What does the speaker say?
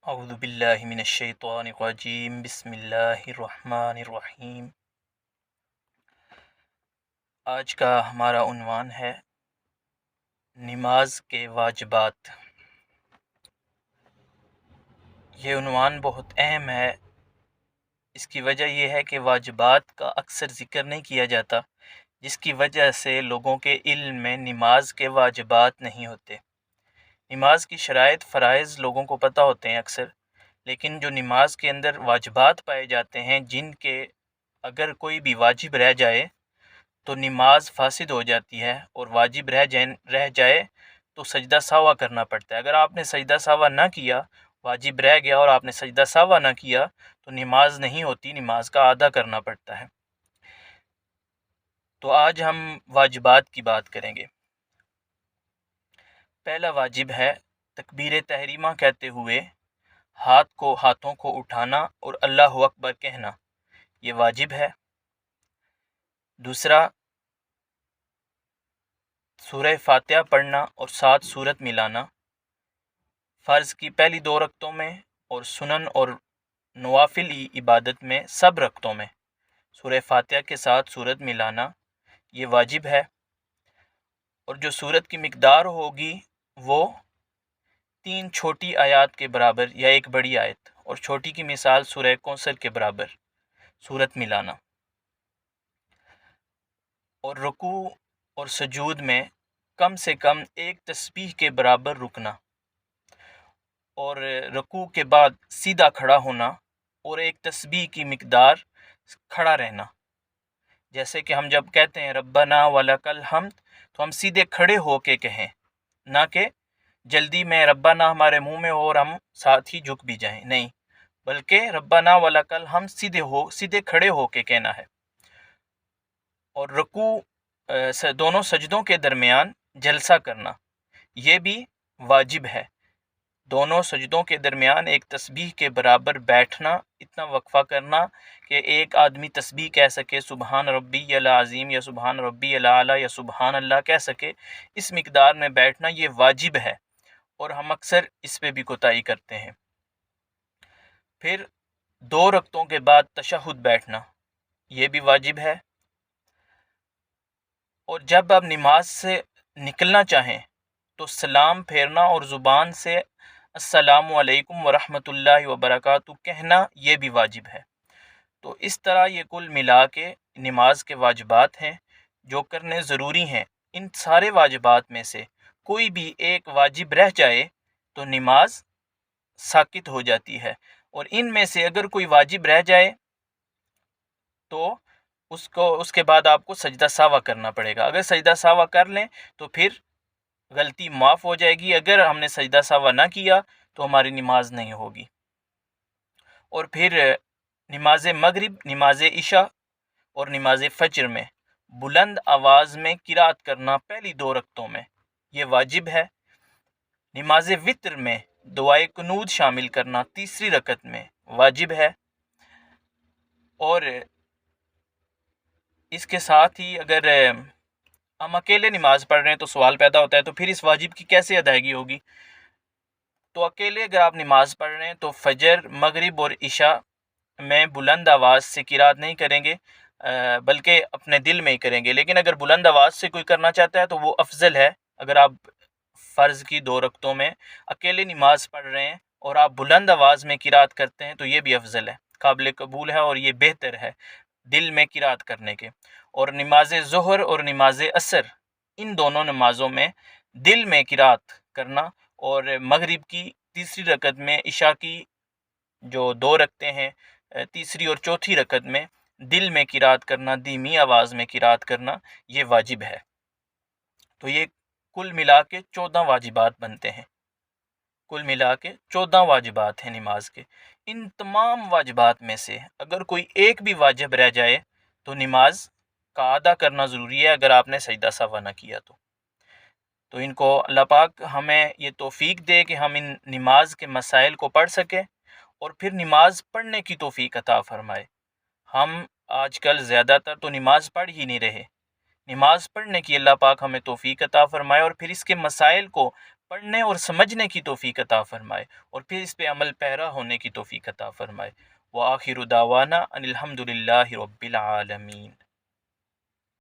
اعوذ باللہ من الشیطان الرجیم بسم اللہ الرحمن الرحیم۔ آج کا ہمارا عنوان ہے نماز کے واجبات۔ یہ عنوان بہت اہم ہے۔ اس کی وجہ یہ ہے کہ واجبات کا اکثر ذکر نہیں کیا جاتا، جس کی وجہ سے لوگوں کے علم میں نماز کے واجبات نہیں ہوتے۔ نماز کی شرائط فرائض لوگوں کو پتہ ہوتے ہیں اکثر، لیکن جو نماز کے اندر واجبات پائے جاتے ہیں، جن کے اگر کوئی بھی واجب رہ جائے تو نماز فاسد ہو جاتی ہے، اور واجب رہ جائے تو سجدہ سہوا کرنا پڑتا ہے۔ اگر آپ نے سجدہ سہوا نہ کیا، واجب رہ گیا اور آپ نے سجدہ سہوا نہ کیا تو نماز نہیں ہوتی، نماز کا ادا کرنا پڑتا ہے۔ تو آج ہم واجبات کی بات کریں گے۔ پہلا واجب ہے تکبیر تحریمہ کہتے ہوئے ہاتھوں کو اٹھانا اور اللہ اکبر کہنا، یہ واجب ہے۔ دوسرا، سورہ فاتحہ پڑھنا اور 7 سورت ملانا، فرض کی پہلی 2 رکعتوں میں اور سنن اور نوافل عبادت میں سب رکعتوں میں سورہ فاتحہ کے ساتھ سورت ملانا، یہ واجب ہے۔ اور جو سورت کی مقدار ہوگی وہ 3 چھوٹی آیات کے برابر یا 1 بڑی آیت، اور چھوٹی کی مثال سورہ کوثر کے برابر سورت ملانا۔ اور رکوع اور سجود میں کم سے کم 1 تسبیح کے برابر رکنا، اور رکوع کے بعد سیدھا کھڑا ہونا اور 1 تسبیح کی مقدار کھڑا رہنا۔ جیسے کہ ہم جب کہتے ہیں ربنا ولک الحمد تو ہم سیدھے کھڑے ہو کے کہیں، نہ کہ جلدی میں ربنا ہمارے منہ میں ہو اور ہم ساتھ ہی جھک بھی جائیں، نہیں، بلکہ ربنا ولک الحمد سیدھے کھڑے ہو کے کہنا ہے۔ اور رکوع دونوں سجدوں کے درمیان جلسہ کرنا، یہ بھی واجب ہے۔ دونوں سجدوں کے درمیان 1 تسبیح کے برابر بیٹھنا، اتنا وقفہ کرنا کہ ایک آدمی تسبیح کہہ سکے سبحان ربی العظیم یا سبحان ربی الاعلی یا سبحان اللہ کہہ سکے، اس مقدار میں بیٹھنا یہ واجب ہے، اور ہم اکثر اس پہ بھی کوتاہی کرتے ہیں۔ پھر 2 رکعتوں کے بعد تشہد بیٹھنا، یہ بھی واجب ہے۔ اور جب آپ نماز سے نکلنا چاہیں تو سلام پھیرنا اور زبان سے السلام علیکم ورحمۃ اللہ وبرکاتہ کہنا، یہ بھی واجب ہے۔ تو اس طرح یہ کل ملا کے نماز کے واجبات ہیں جو کرنے ضروری ہیں۔ ان سارے واجبات میں سے کوئی بھی ایک واجب رہ جائے تو نماز ساقط ہو جاتی ہے، اور ان میں سے اگر کوئی واجب رہ جائے تو اس کے بعد آپ کو سجدہ سہوا کرنا پڑے گا۔ اگر سجدہ سہوا کر لیں تو پھر غلطی معاف ہو جائے گی، اگر ہم نے سجدہ سہوا نہ کیا تو ہماری نماز نہیں ہوگی۔ اور پھر نماز مغرب، نماز عشاء اور نماز فجر میں بلند آواز میں قرات کرنا پہلی 2 رکعتوں میں، یہ واجب ہے۔ نماز وتر میں دعائے قنوت شامل کرنا تیسری رکعت میں واجب ہے۔ اور اس کے ساتھ ہی اگر ہم اکیلے نماز پڑھ رہے ہیں تو سوال پیدا ہوتا ہے تو پھر اس واجب کی کیسے ادائیگی ہوگی؟ تو اکیلے اگر آپ نماز پڑھ رہے ہیں تو فجر، مغرب اور عشاء میں بلند آواز سے قرات نہیں کریں گے، بلکہ اپنے دل میں ہی کریں گے۔ لیکن اگر بلند آواز سے کوئی کرنا چاہتا ہے تو وہ افضل ہے۔ اگر آپ فرض کی 2 رکعتوں میں اکیلے نماز پڑھ رہے ہیں اور آپ بلند آواز میں قرات کرتے ہیں تو یہ بھی افضل ہے، قابل قبول ہے، اور یہ بہتر ہے دل میں قرات کرنے کے۔ اور نماز ظہر اور نماز عصر، ان دونوں نمازوں میں دل میں قرات کرنا، اور مغرب کی تیسری رکعت میں، عشاء کی جو 2 رکعتیں ہیں تیسری اور چوتھی رکعت میں دل میں قرات کرنا، دھیمی آواز میں قرات کرنا، یہ واجب ہے۔ تو یہ کل ملا کے 14 واجبات بنتے ہیں۔ کل ملا کے 14 واجبات ہیں نماز کے۔ ان تمام واجبات میں سے اگر کوئی ایک بھی واجب رہ جائے تو نماز کا ادا کرنا ضروری ہے، اگر آپ نے سجدہ سہوا نہ کیا تو ان کو اللہ پاک ہمیں یہ توفیق دے کہ ہم ان نماز کے مسائل کو پڑھ سکیں، اور پھر نماز پڑھنے کی توفیق عطا فرمائے۔ ہم آج کل زیادہ تر تو نماز پڑھ ہی نہیں رہے۔ نماز پڑھنے کی اللہ پاک ہمیں توفیق عطا فرمائے، اور پھر اس کے مسائل کو پڑھنے اور سمجھنے کی توفیق عطا فرمائے، اور پھر اس پہ عمل پیرا ہونے کی توفیق عطا فرمائے۔ وآخر دعوانا ان الحمد للہ رب العالمین۔